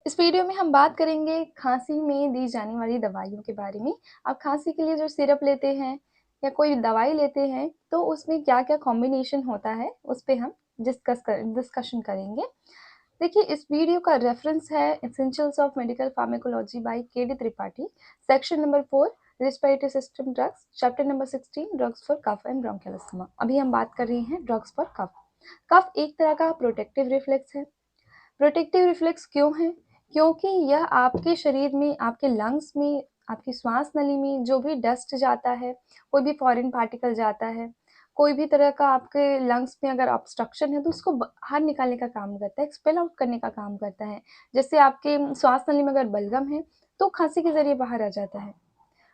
इस वीडियो में हम बात करेंगे खांसी में दी जाने वाली दवाइयों के बारे में। आप खांसी के लिए जो सिरप लेते हैं या कोई दवाई लेते हैं, तो उसमें क्या-क्या कॉम्बिनेशन होता है, उस पे हम डिस्कशन करेंगे। देखिए, इस वीडियो का रेफरेंस है Essentials of Medical Pharmacology by K D Tripathi, section number 4 respiratory system drugs, chapter number 16 drugs for cough and bronchial asthma. अभी हम बात कर रहे हैं ड्रग्स फॉर कफ। कफ एक तरह का प्रोटेक्टिव रिफ्लेक्स है। प्रोटेक्टिव रिफ्लेक्स क्यों है? क्योंकि यह आपके शरीर में, आपके लंग्स में, आपकी श्वास नली में जो भी डस्ट जाता है, कोई भी फॉरेन पार्टिकल जाता है, कोई भी तरह का आपके लंग्स में अगर ऑब्स्ट्रक्शन है, तो उसको बाहर निकालने का काम करता है, एक्सपेल आउट करने का काम करता है। जैसे आपके श्वास नली में अगर बलगम है, तो खांसी के ज़रिए बाहर आ जाता है।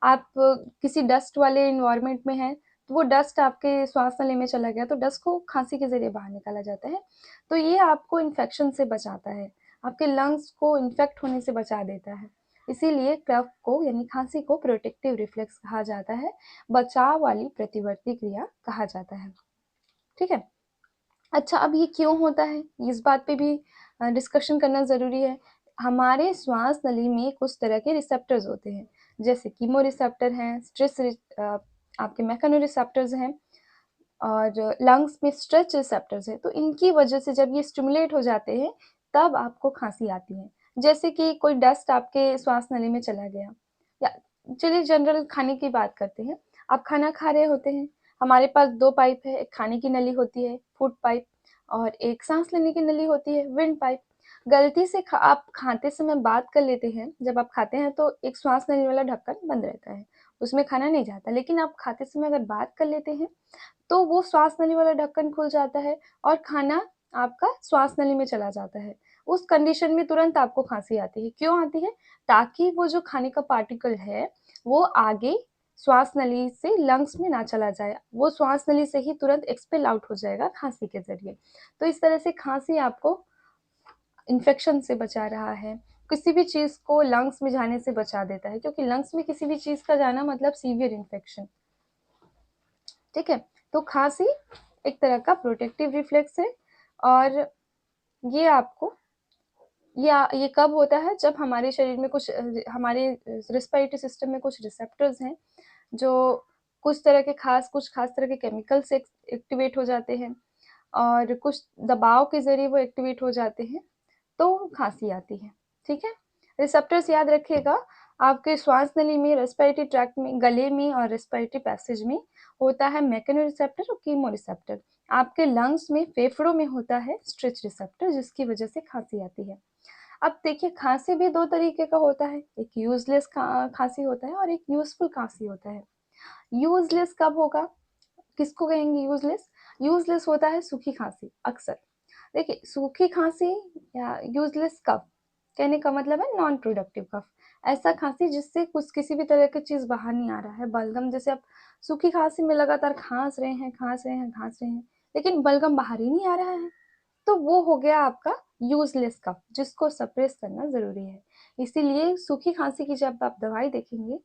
आप किसी डस्ट वाले एनवायरनमेंट में हैं, तो वो डस्ट आपके श्वास नली में चला गया, तो डस्ट को खांसी के ज़रिए बाहर निकाला जाता है। तो ये आपको इन्फेक्शन से बचाता है, आपके लंग्स को इन्फेक्ट होने से बचा देता है। इसीलिए कफ को यानी खांसी को प्रोटेक्टिव रिफ्लेक्स कहा जाता है, बचाव वाली प्रतिवर्ती क्रिया कहा जाता है। ठीक है? अच्छा, अब ये क्यों होता है? इस बात पे भी डिस्कशन करना ज़रूरी है। हमारे श्वास नली में कुछ तरह के रिसेप्टर्स होते हैं, जैसे कीमोरिसेप्टर हैं, आपके मैकेनोरिसेप्टर्स हैं और लंग्स में स्ट्रेच रिसेप्टर्स हैं। तो इनकी वजह से जब ये स्टिमुलेट हो जाते हैं, तब आपको खाँसी आती है। जैसे कि कोई डस्ट आपके श्वास नली में चला गया, या चलिए जनरल खाने की बात करते हैं। आप खाना खा रहे होते हैं, हमारे पास 2 पाइप है, एक खाने की नली होती है, फूड पाइप, और एक सांस लेने की नली होती है, विंड पाइप। गलती से आप खाते समय बात कर लेते हैं, जब आप खाते हैं तो एक श्वास नली वाला ढक्कन बंद रहता है, उसमें खाना नहीं जाता। लेकिन आप खाते समय अगर बात कर लेते हैं, तो वो श्वास नली वाला ढक्कन खुल जाता है और खाना आपका श्वास नली में चला जाता है। उस कंडीशन में तुरंत आपको खाँसी आती है। क्यों आती है? ताकि वो जो खाने का पार्टिकल है, वो आगे श्वास नली से लंग्स में ना चला जाए। वो श्वास नली से ही तुरंत एक्सपेल आउट हो जाएगा खाँसी के ज़रिए। तो इस तरह से खाँसी आपको इन्फेक्शन से बचा रहा है, किसी भी चीज़ को लंग्स में जाने से बचा देता है, क्योंकि लंग्स में किसी भी चीज़ का जाना मतलब सीवियर इन्फेक्शन। ठीक है? तो खाँसी एक तरह का प्रोटेक्टिव रिफ्लेक्स है, और ये आपको ये कब होता है? जब हमारे शरीर में हमारे रेस्पिरेटरी सिस्टम में कुछ रिसेप्टर्स हैं, जो कुछ खास तरह के केमिकल से एक्टिवेट हो जाते हैं, और कुछ दबाव के ज़रिए वो एक्टिवेट हो जाते हैं, तो खाँसी आती है। ठीक है? रिसेप्टर्स याद रखिएगा, आपके श्वास नली में, रेस्पिरेटरी ट्रैक्ट में, गले में और रेस्पिरेटरी पैसेज में होता है मैकेनोरिसेप्टर और कीमोरिसेप्टर। आपके लंग्स में, फेफड़ों में होता है स्ट्रेच रिसेप्टर, जिसकी वजह से खाँसी आती है। अब देखिए, खाँसी भी 2 तरीके का होता है, एक यूज़लेस खाँसी होता है और एक यूज़फुल खाँसी होता है। यूज़लेस कब होगा? किसको कहेंगे यूज़लेस? यूज़लेस होता है सूखी खाँसी अक्सर। देखिए, सूखी खाँसी या यूज़लेस कफ, कहने का मतलब है नॉन प्रोडक्टिव कफ। ऐसा खाँसी जिससे कुछ किसी भी तरह की चीज़ बाहर नहीं आ रहा है, बलगम, जैसे आप सूखी खाँसी में लगातार खाँस रहे हैं, खाँस रहे हैं, खाँस रहे हैं, लेकिन बलगम बाहर ही नहीं आ रहा है, तो वो हो गया आपका यूज़लेस कफ, जिसको सप्रेस करना ज़रूरी है। इसीलिए सूखी खाँसी की जब आप दवाई देखेंगे,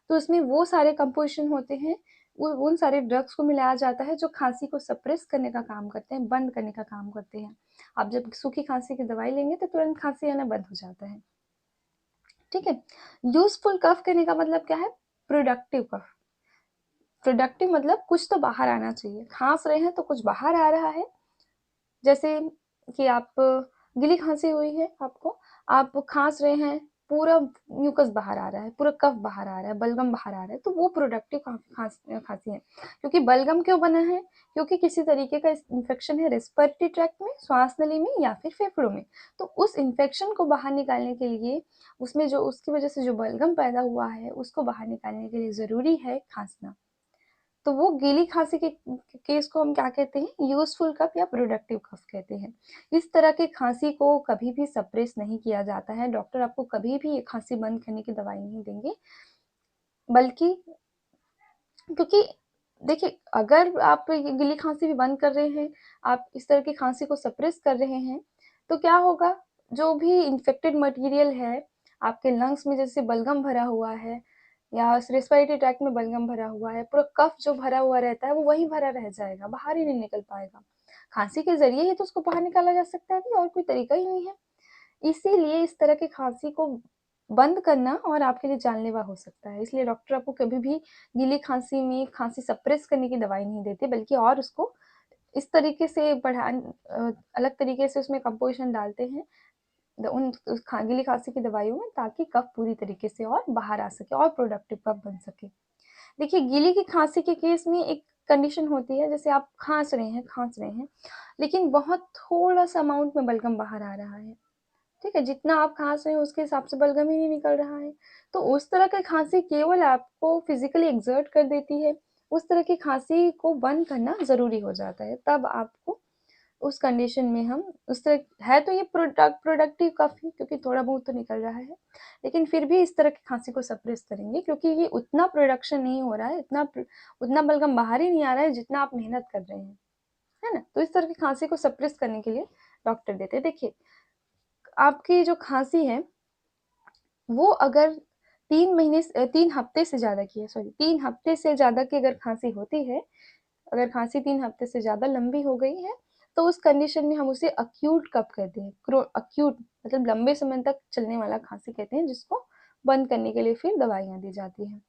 तो उसमें वो सारे कंपोज़िशन होते हैं, उन सारे ड्रग्स को मिलाया जाता है जो खाँसी को सप्रेस करने का काम करते हैं, बंद करने का काम करते हैं। आप जब सूखी खाँसी की दवाई लेंगे, तो तुरंत खाँसी आना बंद हो जाता है। ठीक है? यूज़फुल कफ कहने का मतलब क्या है? प्रोडक्टिव कफ। प्रोडक्टिव मतलब कुछ तो बाहर आना चाहिए। खाँस रहे हैं तो कुछ बाहर आ रहा है, जैसे कि आप गीली खाँसी हुई है आपको, आप खाँस रहे हैं, पूरा म्यूकस बाहर आ रहा है, पूरा कफ बाहर आ रहा है, बलगम बाहर आ रहा है, तो वो प्रोडक्टिव खाँसी है। क्योंकि बलगम क्यों बना है? क्योंकि किसी तरीके का इन्फेक्शन है रेस्पिरेटरी ट्रैक्ट में, श्वास नली में या फिर फेफड़ों में। तो उस इन्फेक्शन को बाहर निकालने के लिए, उसमें जो उसकी वजह से जो बलगम पैदा हुआ है, उसको बाहर निकालने के लिए ज़रूरी है खाँसना। तो वो गीली खाँसी के केस को हम क्या कहते हैं? यूज़फुल कफ या प्रोडक्टिव कफ कहते हैं। इस तरह के खाँसी को कभी भी सप्रेस नहीं किया जाता है। डॉक्टर आपको कभी भी ये खाँसी बंद करने की दवाई नहीं देंगे, बल्कि, क्योंकि देखिए, अगर आप ये गीली खाँसी भी बंद कर रहे हैं, आप इस तरह की खाँसी को सप्रेस कर रहे हैं, तो क्या होगा? जो भी इन्फेक्टेड मटीरियल है, आपके लंग्स में जैसे बलगम भरा हुआ है या रेस्पिरेटरी ट्रैक्ट में बलगम भरा हुआ है, पूरा कफ जो भरा हुआ रहता है, वो वहीं भरा रह जाएगा, बाहर ही नहीं निकल पाएगा। खाँसी के ज़रिए ही तो उसको बाहर निकाला जा सकता है, अभी और कोई तरीका ही नहीं है। इसीलिए इस तरह की खांसी को बंद करना और आपके लिए जानलेवा हो सकता है। इसलिए डॉक्टर आपको कभी भी गीली खांसी में खांसी सप्रेस करने की दवाई नहीं देते, बल्कि और उसको इस तरीके से अलग तरीके से उसमें कंपोजिशन डालते हैं उन गीली खांसी की दवाइयों में, ताकि कफ पूरी तरीके से और बाहर आ सके और प्रोडक्टिव कफ बन सके। देखिए, गीली की खांसी के केस में एक कंडीशन होती है, जैसे आप खांस रहे हैं, लेकिन बहुत थोड़ा सा अमाउंट में बलगम बाहर आ रहा है, ठीक है? जितना आप खांस रहे हैं उसके हिसाब से बलगम ही नहीं निकल रहा है। तो उस तरह की खांसी केवल आपको फिजिकली एक्सर्ट कर देती है। उस तरह की खांसी को बंद करना ज़रूरी हो जाता है। तब आपको उस कंडीशन में हम उस तरह है, तो ये प्रोडक्टिव काफ़ी, क्योंकि थोड़ा बहुत तो निकल रहा है, लेकिन फिर भी इस तरह की खांसी को सप्रेस करेंगे, क्योंकि ये उतना प्रोडक्शन नहीं हो रहा है, उतना बलगम बाहर ही नहीं आ रहा है जितना आप मेहनत कर रहे हैं, है ना? तो इस तरह की खांसी को सप्रेस करने के लिए डॉक्टर देते हैं। देखिए, आपकी जो खांसी है वो अगर 3 हफ्ते से ज़्यादा की है, 3 हफ्ते से ज़्यादा की अगर खांसी होती है, अगर खांसी 3 हफ्ते से ज़्यादा लंबी हो गई है, तो उस कंडीशन में हम उसे अक्यूट कफ कहते हैं। अक्यूट मतलब लंबे समय तक चलने वाला खांसी कहते हैं, जिसको बंद करने के लिए फिर दवाइयाँ दी जाती हैं।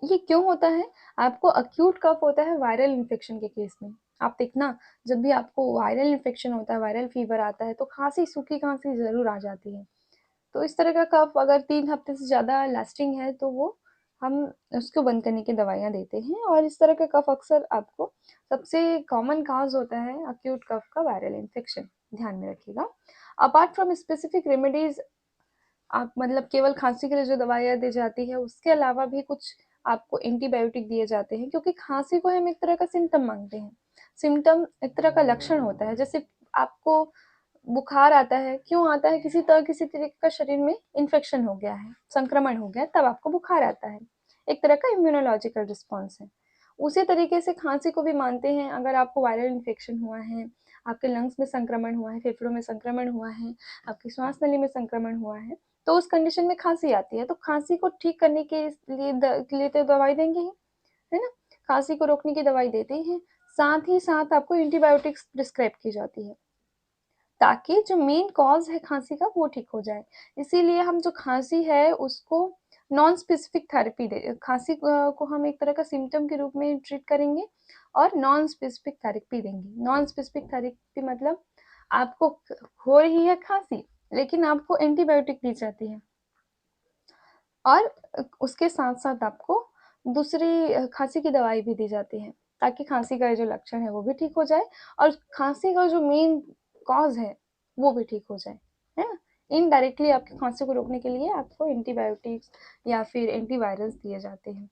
ये क्यों होता है? आपको अक्यूट कफ होता है वायरल इन्फेक्शन के केस में। आप देखना, जब भी आपको वायरल इन्फेक्शन होता है, वायरल फीवर आता है, तो खांसी, सूखी खांसी ज़रूर आ जाती है। तो इस तरह का कफ अगर 3 हफ्ते से ज़्यादा लास्टिंग है, तो वो हम उसको बंद करने की दवाइयाँ देते हैं। और इस तरह का कफ अक्सर आपको सबसे कॉमन कॉज़ होता है अक्यूट कफ का वायरल इन्फेक्शन, ध्यान में रखिएगा। अपार्ट फ्रॉम स्पेसिफिक रेमेडीज़, आप मतलब केवल खांसी के लिए जो दवाइयाँ दी जाती है, उसके अलावा भी कुछ आपको एंटीबायोटिक दिए जाते हैं, क्योंकि खांसी को हम एक तरह का सिम्पटम मानते हैं। सिम्पटम एक तरह का लक्षण होता है। जैसे आपको बुखार आता है, क्यों आता है? किसी तरीके का शरीर में इन्फेक्शन हो गया है, संक्रमण हो गया है, तब आपको बुखार आता है। एक तरह का इम्यूनोलॉजिकल रिस्पॉन्स है। उसी तरीके से खांसी को भी मानते हैं। अगर आपको वायरल इन्फेक्शन हुआ है, आपके लंग्स में संक्रमण हुआ है, फेफड़ों में संक्रमण हुआ है, आपकी श्वास नली में संक्रमण हुआ है, तो उस कंडीशन में खांसी आती है। तो खांसी को ठीक करने के लिए तो दवाई देंगे ही, है ना? खांसी को रोकने की दवाई देते ही हैं। साथ ही साथ आपको एंटीबायोटिक्स प्रिस्क्राइब की जाती है, ताकि जो मेन कॉज है खांसी का वो ठीक हो जाए। इसीलिए हम जो खांसी है उसको नॉन स्पेसिफिक थेरेपी दे खांसी को हम एक तरह का सिम्पटम के रूप में ट्रीट करेंगे और नॉन स्पेसिफिक थेरेपी देंगे। नॉन स्पेसिफिक थेरेपी मतलब आपको हो रही है खांसी, लेकिन आपको एंटीबायोटिक दी जाती है, और उसके साथ-साथ आपको दूसरी खाँसी की दवाई भी दी जाती है, ताकि खाँसी का जो लक्षण है वो भी ठीक हो जाए और खाँसी का जो मेन कॉज़ है वो भी ठीक हो जाए, है ना? इनडायरेक्टली आपकी खाँसी को रोकने के लिए आपको एंटीबायोटिक्स या फिर एंटीवायरल्स दिए जाते हैं।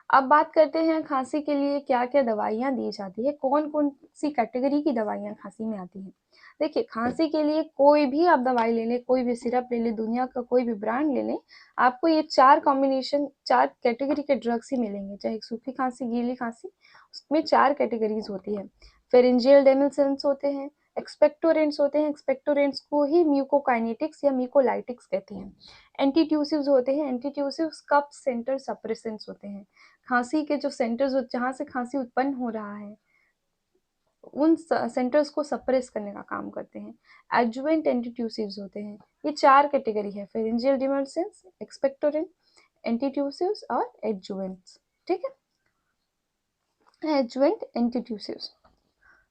अब बात करते हैं खाँसी के लिए क्या-क्या दवाइयाँ दी जाती है, कौन-कौन सी कैटेगरी की दवाइयाँ खाँसी में आती हैं। देखिए, खाँसी के लिए कोई भी आप दवाई ले लें, कोई भी सिरप ले लें, दुनिया का कोई भी ब्रांड ले लें, आपको ये 4 कॉम्बिनेशन 4 कैटेगरी के ड्रग्स ही मिलेंगे। चाहे सूखी खाँसी, गीली खाँसी, उसमें 4 कैटेगरीज़ होती है। फेरिंजियल डेमेल्सेंस होते हैं, एक्सपेक्टोरेंट्स होते हैं, एक्सपेक्टोरेंट्स को ही म्यूकोकाइनेटिक्स या म्यूकोलाइटिक्स कहते हैं। एंटीट्यूसिव्स होते हैं, एंटीट्यूसिव्स कफ सेंटर सप्रेसेंट्स होते हैं। खाँसी के जो सेंटर्स जहाँ से खाँसी उत्पन्न हो रहा है, उन सेंटर्स को सप्रेस करने का काम करते हैं। एडजुवेंट एंटीट्यूसिव्स होते हैं। ये 4 कैटेगरी है, फेरिंजियल डिमर्सेंस, एक्सपेक्टोरेंट, एंटीट्यूसिव्स और एडजुवेंट्स, ठीक है? Adjuvant antitussives.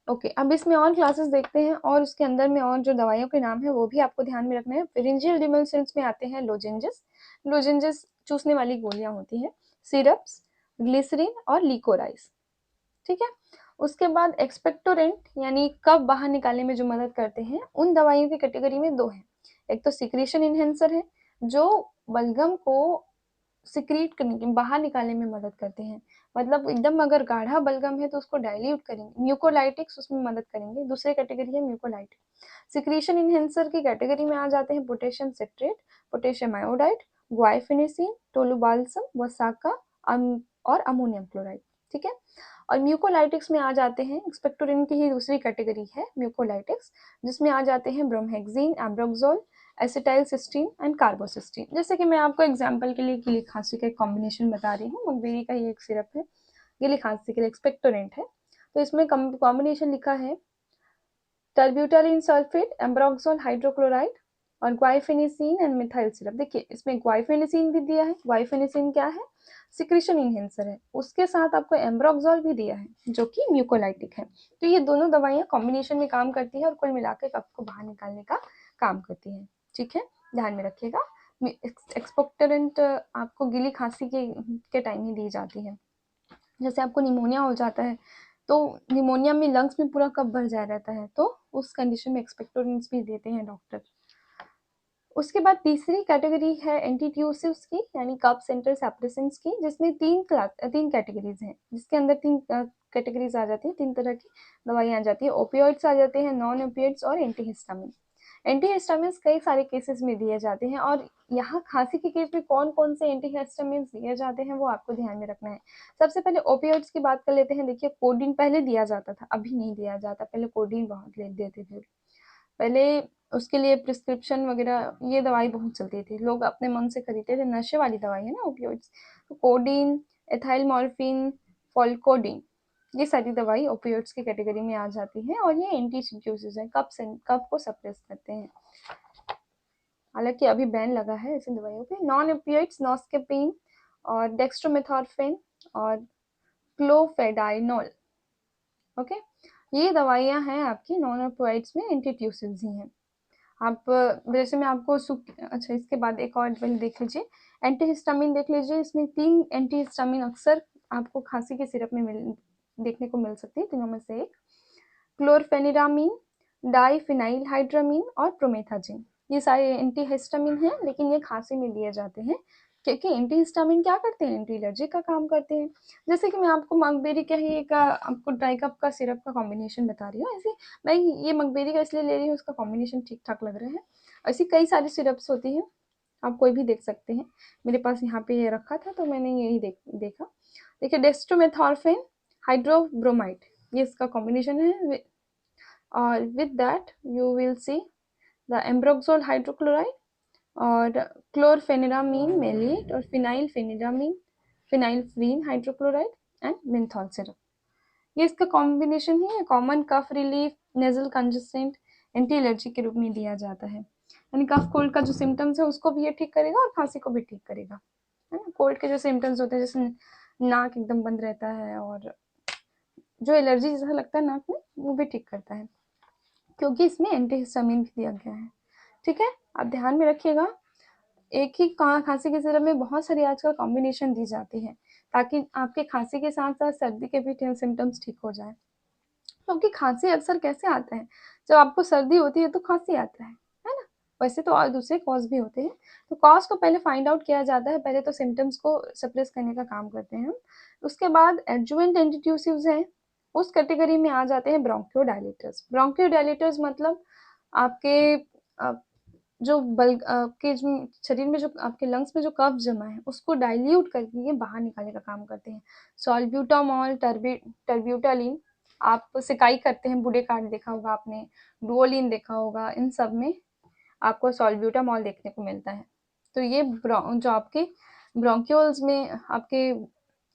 ओके, अब इसमें और क्लासेस देखते हैं और उसके अंदर में और जो दवाइयों के नाम है वो भी आपको ध्यान में रखना है। फेरिंजियल डिमर्सेंस में आते हैं लोजेंजेस। लोजेंजेस चूसने वाली गोलियां होती हैं, सिरप्स, ग्लिसरीन और लिकोराइस, ठीक है? उसके बाद एक्सपेक्टोरेंट यानी कफ बाहर निकालने में जो मदद करते हैं, उन दवाइयों की कैटेगरी में 2 हैं। एक तो सिक्रीशन इन्हेंसर है, जो बलगम को सिक्रीट करने के बाहर निकालने में मदद करते हैं। मतलब एकदम अगर गाढ़ा बलगम है तो उसको डाइल्यूट करेंगे। म्यूकोलाइटिक्स उसमें मदद करेंगे। दूसरी कैटेगरी है म्यूकोलाइटिक। सिक्रीशन इन्हेंसर की कैटेगरी में आ जाते हैं पोटेशियम सिट्रेट, पोटेशियम आयोडाइड, ग्वाइफेनेसिन, टोलुबाल्सम, वसाका और अमोनियम क्लोराइड, ठीक है? और म्यूकोलाइटिक्स में आ जाते हैं, एक्सपेक्टोरिन की ही दूसरी कैटेगरी है म्यूकोलाइटिक्स, जिसमें आ जाते हैं bromhexine, ambroxol, acetyl cysteine and carbocysteine. जैसे कि मैं आपको एग्जांपल के लिए गीली खांसी का एक कॉम्बिनेशन बता रही हूँ, मकबेरी का ये एक सिरप है, गीली खांसी के लिए एक्सपेक्टोरेंट है। तो इसमें कॉम्बिनेशन लिखा है टर्ब्यूटालिन सल्फेट, एम्ब्रोक्सोल हाइड्रोक्लोराइड, और ग्वाइफेनेसिन एंड मिथाइल सिरप। देखिए इसमें ग्वाइफेनेसिन भी दिया है। ग्वाइफेनेसिन क्या है? सिक्रेशन इनहेंसर है। उसके साथ आपको एम्ब्रोक्सोल भी दिया है जो कि म्यूकोलाइटिक है। तो ये दोनों दवाइयाँ कॉम्बिनेशन में काम करती है और कुल मिलाकर कफ को बाहर निकालने का काम करती है। ठीक है, ध्यान में रखिएगा। एक्सपेक्टोरेंट आपको गीली खांसी के टाइम ही दी जाती है। जैसे आपको निमोनिया हो जाता है तो निमोनिया में लंग्स में पूरा कफ भर जाया रहता है, तो उस कंडीशन में एक्सपेक्टोरेंट्स भी देते हैं डॉक्टर। उसके बाद तीसरी कैटेगरी है एंटीट्यूसिव्स की, यानी कफ सेंटर सप्रेसेंट्स की, जिसमें तीन कैटेगरीज हैं, जिसके अंदर तीन कैटेगरीज आ जाती है, तीन तरह की दवाइयाँ आ जाती है। ओपियोइड्स आ जाते हैं, नॉन ओपियोइड्स और एंटीहिस्टामिन। एंटीहिस्टामिन्स कई सारे केसेस में दिए जाते हैं और यहाँ खांसी के केस में कौन कौन से एंटीहिस्टामिन्स दिए जाते हैं वो आपको ध्यान में रखना है। सबसे पहले ओपियोइड्स की बात कर लेते हैं। देखिए कोडीन पहले दिया जाता था, अभी नहीं दिया जाता। पहले कोडीन बहुत देते थे। पहले उसके लिए प्रिस्क्रिप्शन वगैरह ये दवाई बहुत चलती थी, लोग अपने मन से खरीदते थे। नशे वाली दवाई है ना ओपियोइड्स। तो कोडीन, एथाइल मॉर्फिन, फॉल्कोडीन, ये सारी दवाई ओपियोइड्स की कैटेगरी में आ जाती है और ये एंटीट्यूसिव्स है, कफ को सप्रेस करते हैं। हालांकि अभी बैन लगा है ऐसी दवाइयों पे। नॉन ओपियोइड्स नॉस्केपिन और डेक्स्ट्रोमेथॉर्फिन और क्लोफेडाइनोल। ओके, ये दवाइयाँ हैं आपकी नॉन ओपियोइड्स में, एंटीट्यूसिव्स ही हैं। आप जैसे मैं आपको अच्छा इसके बाद एक और दवाई देख लीजिए, एंटीहिस्टामिन देख लीजिए। इसमें तीन एंटीहिस्टामिन अक्सर आपको खांसी के सिरप में देखने को मिल सकती है, तीनों में से एक। क्लोरफेनिरामीन, डाइफिनाइलहाइड्रामीन और प्रोमेथाजिन, ये सारे एंटीहिस्टामिन हैं, लेकिन ये खांसी में लिए जाते हैं क्योंकि एंटीहिस्टामिन क्या करते हैं? एंटी एलर्जी का काम करते हैं। जैसे कि मैं आपको मकबेरी का ही एक आपको ड्राई कप का सिरप का कॉम्बिनेशन बता रही हूँ, ऐसे मैं ये मकबेरी का इसलिए ले रही हूँ, उसका कॉम्बिनेशन ठीक ठाक लग रहा है। ऐसी कई सारी सिरप्स होती हैं, आप कोई भी देख सकते हैं। मेरे पास यहाँ पे ये रखा था तो मैंने यही देखा। देखिए डेक्स्ट्रोमेथॉर्फिन हाइड्रोब्रोमाइड, ये इसका कॉम्बिनेशन है। और with that you will see the ambroxol hydrochloride और क्लोरफेनिरामीन मेलेट और फिनाइलफ्रीन हाइड्रोक्लोराइड एंड मेंथॉल सिरप, ये इसका कॉम्बिनेशन ही है। कॉमन कफ रिलीफ, नेजल कंजेस्टेंट, एंटी एलर्जी के रूप में दिया जाता है। यानी कफ कोल्ड का जो सिम्टम्स है उसको भी ये ठीक करेगा और खांसी को भी ठीक करेगा, है ना। कोल्ड के जो सिम्टम्स होते हैं जैसे नाक एकदम बंद रहता है और जो एलर्जी जैसा लगता है नाक में, वो भी ठीक करता है, क्योंकि इसमें एंटीहिस्टामिन भी दिया गया है। ठीक है, आप ध्यान में रखिएगा। एक ही खांसी के सिरप में बहुत सारी आजकल कॉम्बिनेशन दी जाती है ताकि आपके खांसी के साथ साथ सर्दी के भी सिम्टम्स ठीक हो जाए। क्योंकि खांसी अक्सर कैसे आता है? जब आपको सर्दी होती है तो खांसी आता है ना? वैसे तो और दूसरे कॉज भी होते हैं। तो कॉज को पहले फाइंड आउट किया जाता है, पहले तो सिम्टम्स को सप्रेस करने का काम करते हैं हम। उसके बाद एडजुवेंट एंटीट्यूसिव्स हैं, उस कैटेगरी में आ जाते हैं ब्रोंकियोडायलेटर्स। ब्रोंकियोडायलेटर्स मतलब आपके जो आपके शरीर में जो आपके लंग्स में जो कफ जमा है उसको डाइल्यूट करके ये बाहर निकालने का काम करते हैं। सॉल्ब्यूटामॉल, टर्ब्यूटालिन, आप सिकाई करते हैं, बूढ़े कार्ड देखा होगा आपने, डुओलिन देखा होगा, इन सब में आपको सॉल्ब्यूटामॉल देखने को मिलता है। तो ये जो आपके ब्रोंक्यूल्स में आपके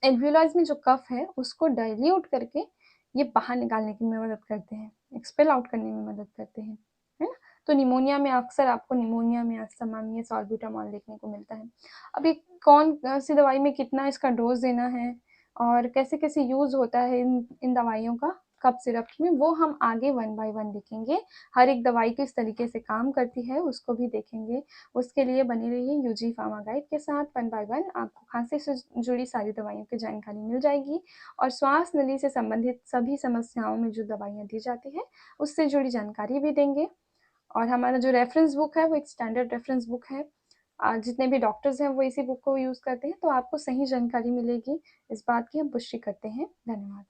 एल्वियोलाइज में जो कफ है उसको डाइल्यूट करके ये बाहर निकालने की में मदद करते हैं, एक्सपेल आउट करने में मदद करते हैं, है ना। तो निमोनिया में अक्सर आपको निमोनिया में अस्थमा में सॉल्ब्यूटामॉल देखने को मिलता है। अब ये कौन सी दवाई में कितना इसका डोज देना है और कैसे कैसे यूज होता है इन दवाइयों का कप सिरप में, वो हम आगे 1 बाय 1 देखेंगे। हर एक दवाई किस तरीके से काम करती है उसको भी देखेंगे। उसके लिए बने रहिए यूजी फार्मा गाइड के साथ। 1 बाय 1 आपको खांसी से जुड़ी सारी दवाइयों की जानकारी मिल जाएगी और श्वास नली से संबंधित सभी समस्याओं में जो दवाइयाँ दी जाती है उससे जुड़ी जानकारी भी देंगे। और हमारा जो रेफरेंस बुक है वो एक स्टैंडर्ड रेफरेंस बुक है। जितने भी डॉक्टर्स हैं वो इसी बुक को यूज़ करते हैं, तो आपको सही जानकारी मिलेगी, इस बात की हम पुष्टि करते हैं। धन्यवाद।